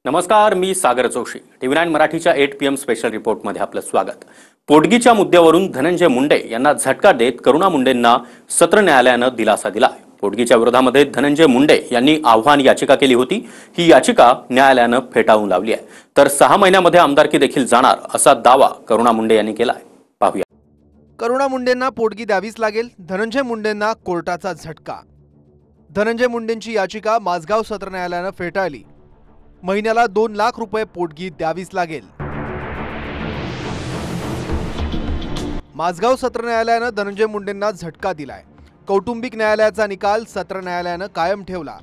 नमस्कार, मी सागर जोशी. TV9 मराठीच्या 8 PM special रिपोर्टमध्ये आपलं स्वागत. पोटगीच्या मुद्द्यावरून धनंजय मुंडे यांना झटका देत करुणा मुंडेंना सत्र न्यायालयानं दिलासा दिला. पोटगीच्या विरोधामध्ये धनंजय मुंडे यांनी आव्हान याचिका केली होती. ही याचिका न्यायालयानं फेटाळून लावली आहे. तर 6 महिन्यामध्ये आमदारकी देखील जाणार असा दावा करुणा मुंडे यांनी केला आहे. पाहूया. करुणा मुंडेंना पोटगी द्यावीच लागेल. धनंजय मुंडेंना कोर्टाचा झटका. धनंजय मुंडेंची याचिका माझगाव सत्र न्यायालयानं फेटाळली. महिन्याला 2 लाख रुपये पोटगी द्यावीच लागेल. माझगाव सत्र न्यायालयानं धनंजय मुंडेंना झटका दिलाय. कौटुंबिक न्यायालयाचा निकाल सत्र न्यायालयानं कायम ठेवला.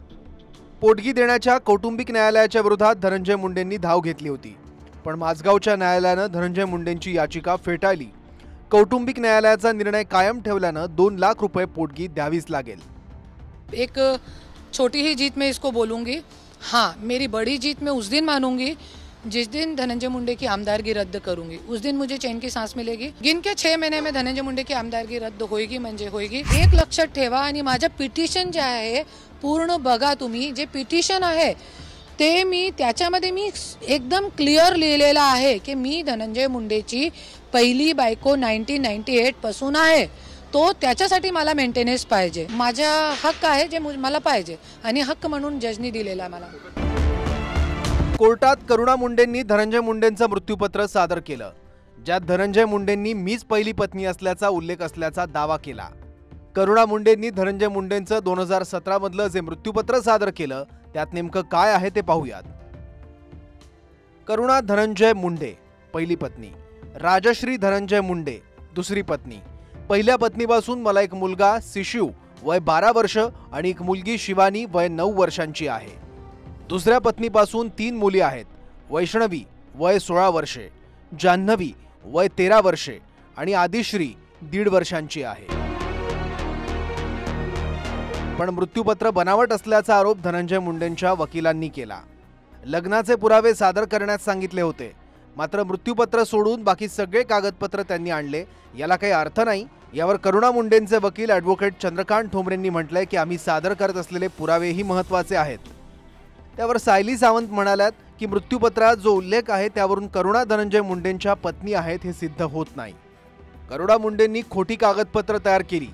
पोटगी देण्याच्या कौटुंबिक न्यायालयाच्या विरोधात धनंजय मुंडेंनी धाव घेतली होती, पण माझगावच्या न्यायालयानं धनंजय मुंडेंची याचिका फेटाळली. कौटुंबिक न्यायालयाचा निर्णय कायम ठेवल्यानं 2 लाख रुपये पोटगी द्यावीच लागेल. एक छोटी ही जीत मैं इसको बोलूंगी. हाँ, मेरी बड़ी जीत मैं उस दिन मानूंगी जिस दिन धनंजय मुंडे की आमदारगी रद्द करूंगी. उस दिन मुझे चैन की सांस मिलेगी. गिन के 6 महिने में धनंजय मुंडे की आमदारगी रद्द होईगी म्हणजे होईगी. एक लक्षात ठेवा आणि माझं पिटिशन जे आहे पूर्ण बघा तुम्ही. जे पिटिशन आहे ते मी त्याच्यामध्ये मी एकदम क्लिअर लिहिलेलं आहे की मी धनंजय मुंडेची पहिली बायको 1998 पासून आहे. तो त्याच्यासाठी मला मेंटेनन्स पाहिजे. माझा हक्क आहे जे मला पाहिजे आणि हक्क म्हणून जजनी दिलेला मला. कोर्टात करुणा मुंडेंनी धनंजय मुंडेंचं मृत्यूपत्र सादर केलं, ज्यात धनंजय मुंडेंनी मीच पहिली पत्नी असल्याचा उल्लेख असल्याचा दावा केला. करुणा मुंडेंनी धनंजय मुंडेंचं 2017 मधलं जे मृत्यूपत्र सादर केलं त्यात नेमकं काय आहे ते पाहूयात. करुणा धनंजय मुंडे पहिली पत्नी, राजश्री धनंजय मुंडे दुसरी पत्नी. पहिल्या पत्नीपासून मला एक मुलगा शिशू वय 12 वर्ष आणि एक मुलगी शिवानी वय 9 वर्षांची आहे. दुसऱ्या पत्नीपासून 3 मुली आहेत. वैष्णवी वय 16 वर्षे, जान्हवी वय 13 वर्षे आणि आदिश्री 1.5 वर्षांची आहे. पण मृत्यूपत्र बनावट असल्याचा आरोप धनंजय मुंडेंच्या वकिलांनी केला. लग्नाचे पुरावे सादर करण्यास सांगितले होते, मात्र मृत्यूपत्र सोडून बाकी सगळे कागदपत्र त्यांनी आणले. याला काही अर्थ नाही. यावर करुणा मुंडेंचे वकील ॲडव्होकेट चंद्रकांत ठोंबरेंनी म्हटलंय की आम्ही सादर करत असलेले पुरावेही महत्त्वाचे आहेत. त्यावर सायली सावंत म्हणाल्यात की मृत्यूपत्रात जो उल्लेख आहे त्यावरून करुणा धनंजय मुंडेंच्या पत्नी आहेत हे सिद्ध होत नाही. करुणा मुंडेंनी खोटी कागदपत्र तयार केली,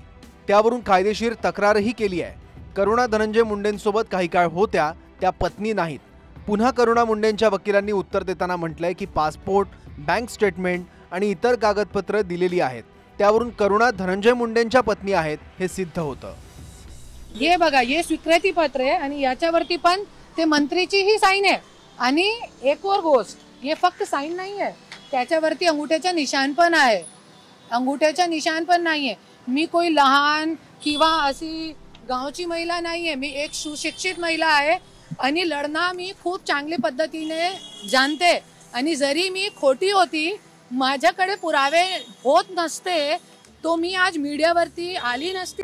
त्यावरून कायदेशीर तक्रारही केली आहे. करुणा धनंजय मुंडेंसोबत काही काळ होत्या, त्या पत्नी नाहीत. पुन्हा करुणा मुंडेंच्या वकिलांनी उत्तर देताना म्हटलंय की पासपोर्ट, बँक स्टेटमेंट आणि इतर कागदपत्र दिलेली आहेत, त्यावरून करुणा धनंजय मुंडेंच्या पत्नी आहेत हे सिद्ध होतं. हे बघा, हे स्वीकृती पत्र आहे आणि याच्यावरती पण ते मंत्रीची ही साईन आहे. आणि एक और गोष्ट, हे फक्त साईन नाही आहे, त्याच्यावरती अंगुठ्याचा निशाण पण आहे. अंगुठ्याचा निशाण पण नाहीये. मी कोई लहान किंवा अशी गावची महिला नाहीये. मी एक सुशिक्षित महिला आहे आणि लढणं मी खूप चांगल्या पद्धतीने जाणते. आणि जरी मी खोटी होती, माझ्याकडे पुरावे होत नसते, तो मी आज मीडियावरती आली नसती.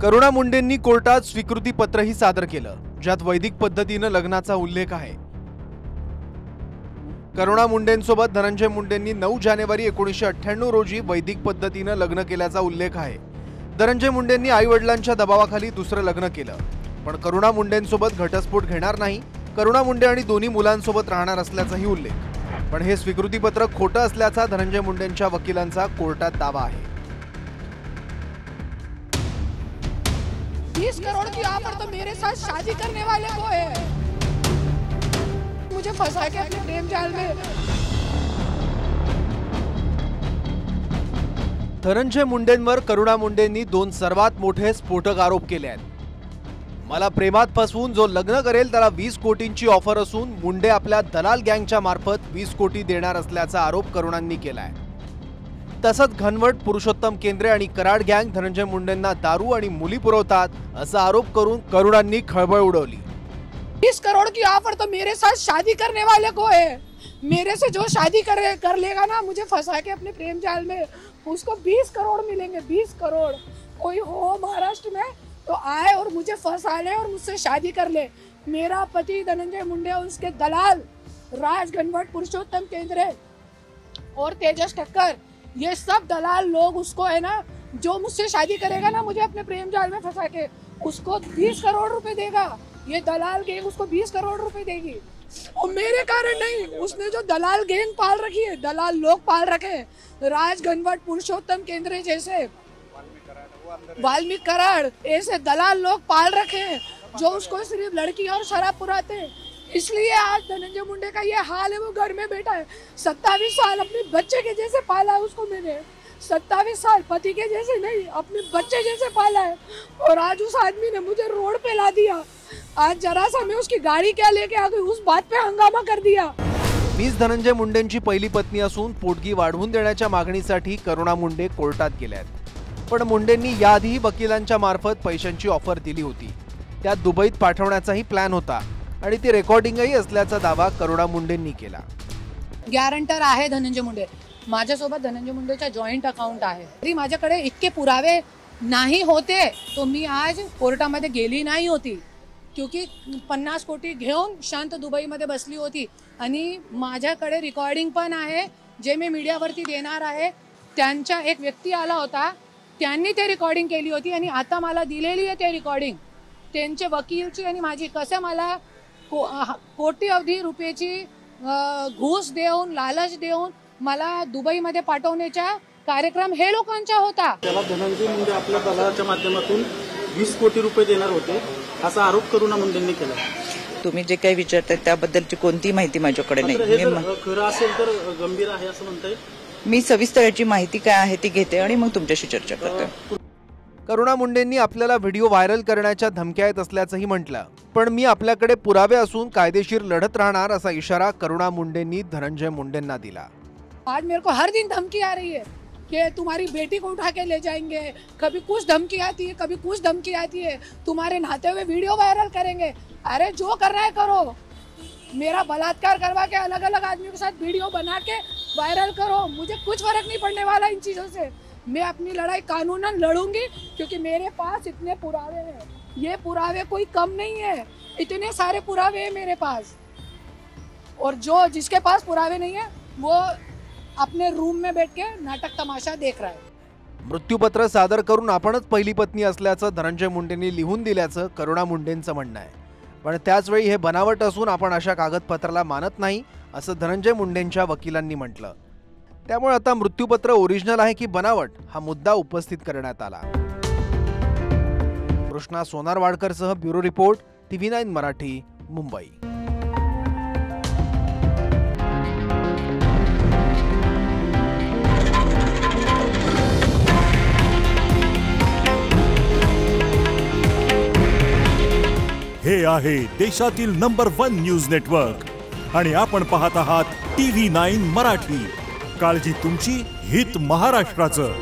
करुणा मुंडेंनी कोर्टात स्वीकृती पत्रही सादर केलं, ज्यात वैदिक पद्धतीनं लग्नाचा उल्लेख आहे. करुणा मुंडेंसोबत धनंजय मुंडेंनी 9 जानेवारी 1998 रोजी वैदिक पद्धतीनं लग्न केल्याचा उल्लेख आहे. धनंजय मुंडेंनी आई वडिलांच्या दबावाखाली दुसरं लग्न केलं, पण करुणा मुंडेंसोबत घटस्फोट घेणार नाही. करुणा मुंडे आणि 2 मुलांसोबत राहणार असल्याचाही उल्लेख. पण हे स्वीकृतीपत्र खोटं असल्याचा धनंजय मुंडेंच्या वकिलांचा कोर्टात दावा आहे. 20 करोड़ की ऑफर तो मेरे साथ शादी करने वाले को है. मुझे फंसा के अपने प्रेम जाल में. धनंजय मुंडेंवर करुणा मुंडेंनी 2 सर्वात मोठे स्फोटक आरोप केले आहेत. मला प्रेमात फसवून जो लग्न करेल त्याला 20 कोटींची ऑफर असून मुंडे आपल्या दलाल गँगच्या मार्फत 20 कोटी देणार असल्याचा आरोप करुणांनी केलाय. तसंच घनवट, पुरुषोत्तम केंद्रे आणि कराड गँग धनंजय मुंडेंना दारू आणि मुली पुरवतात असा आरोप करून करुणांनी खळबळ उडवली. 20 करोड़ की ऑफर तो मेरे साथ शादी करने वाले को है. मेरे से जो शादी कर लेगा ना, मुझे फंसा के अपने प्रेम जाल में, उसको 20 करोड़ मिलेंगे. 20 करोड़. कोई हो महाराष्ट्र में तो आए और मुझे फंसा ले और मुझसे शादी कर ले. मेरा पति धनंजय मुंडे, उसके दलाल राज घनवट, पुरुषोत्तम केंद्रे और तेजस ठक्कर, ये सब दलाल लोग उसको है ना, जो मुझसे शादी करेगा ना, मुझे अपने प्रेम जाल में फंसा के, उसको 20 करोड़ रुपए देगा. ये दलाल गैंग उसको 20 करोड़ रुपए देगी और मेरे कारण नहीं, उसने जो दलाल गैंग पाल रखी है, दलाल लोग पाल रखे हैं, राज गणवट, पुरुषोत्तम केंद्रे जैसे, वाल्मीकि कराड़ ऐसे दलाल लोग पाल रखे हैं जो उसको सिर्फ लड़की और शराब पुराते हैं। इसलिए आज धनंजय मुंडे का ये हाल है, वो घर में बैठा है। 27 साल अपने बच्चे के जैसे पाला है उसको मैंने, 27 साल पति के जैसे नहीं, अपने बच्चे जैसे पाला है। और आज उस आदमी ने मुझे रोड पे ला दिया। आज जरा सा मैं उसकी गाडी क्या लेके आ गई, उस बात पे हंगामा कर दिया। मीच धनंजय मुंडेंची पहिली पत्नी असून पोटगी वाढवून देण्याच्या मागणीसाठी करुणा मुंडे कोर्टात गेल्यात। पण मुंडेंनी याआधीही वकिलांच्या मार्फत पैशांची ऑफर दिली होती, त्यात दुबईत पाठवण्याचाही प्लॅन होता आणि ती रेकॉर्डिंगही असल्याचा दावा करुणा मुंडेंनी केला। गॅरंटर आहे धनंजय मुंडे, माझ्यासोबत धनंजय मुंडेचा जॉईंट अकाउंट आहे। तरी माझ्याकडे इतके पुरावे नाही होते तो मी आज कोर्टामध्ये गेली नाही होती, क्योंकि 50 कोटी घेऊन शांत दुबईमध्ये बसली होती आणि माझ्याकडे रेकॉर्डिंग पण आहे जे मी मीडियावरती देणार आहे। त्यांचा एक व्यक्ती आला होता, त्यांनी ते रेकॉर्डिंग केली होती आणि आता मला दिलेली आहे ते रेकॉर्डिंग त्यांचे वकीलची आणि माझी। कसं मला कोटी अवधी रुपयाची घूस देऊन, लालच देऊन मला दुबईमध्ये पाठवण्याचा कार्यक्रम हे लोकांचा होता। त्याला धनंजय मुंडे आपल्या दलालाच्या माध्यमातून 20 कोटी रुपये देणार होते असा आरोप करुणा मुंडेंनी केला। तुम्ही जे काही विचारताय त्याबद्दलची कोणती माहिती माझ्याकडे नाही। खरं असेल तर गंभीर आहे असं म्हणताय। मी सविस्तर याची माहिती काय आहे ती घेते आणि मग तुमच्याशी चर्चा करते। करुणा मुंडेंनी आपल्याला व्हिडिओ व्हायरल करण्याच्या धमक्या येत असल्याचंही म्हटलं, पण मी आपल्याकडे पुरावे असून कायदेशीर लढत राहणार असा इशारा करुणा मुंडेंनी धनंजय मुंडेंना दिला। आज मेरे को हर दिन धमकी आ रही है कि तुम्हारी बेटी को उठा के ले जाएंगे, कभी कुछ धमकी आती है, कभी कुछ धमकी आती है, तुम्हारे नहाते हुए वीडियो वायरल करेंगे। अरे जो कर रहा है करो, मेरा बलात्कार करवा के अलग अलग आदमियों के साथ वीडियो बना के वायरल करो, मुझे कुछ फर्क नहीं पड़ने वाला इन चीज़ों से। मैं अपनी लड़ाई कानूनन लड़ूंगी क्योंकि मेरे पास इतने पुरावे हैं, ये पुरावे कोई कम नहीं है, इतने सारे पुरावे हैं मेरे पास। और जो जिसके पास पुरावे नहीं है वो अपने रूम में बैठ के नाटक तमाशा देख रहा है। मृत्यूपत्र सादर करून आपणच पहिली पत्नी असल्याचं धनंजय मुंडेंनी लिहून दिल्याचं करुणा मुंडेंचं म्हणणं आहे, पण त्याच वेळी हे बनावट असून आपण अशा कागदपत्राला मानत नाही असं धनंजय मुंडेंच्या वकिलांनी म्हटलं। त्यामुळे आता मृत्यूपत्र ओरिजिनल आहे की बनावट हा मुद्दा उपस्थित करण्यात आला। कृष्णा सोनारवाडकरसह bureau report, TV9 Marathi, Mumbai. हे आहे देशातील नंबर 1 न्यूज नेटवर्क आणि आपण पाहत आहात TV9 मराठी। काळजी तुमची, हित महाराष्ट्राचं।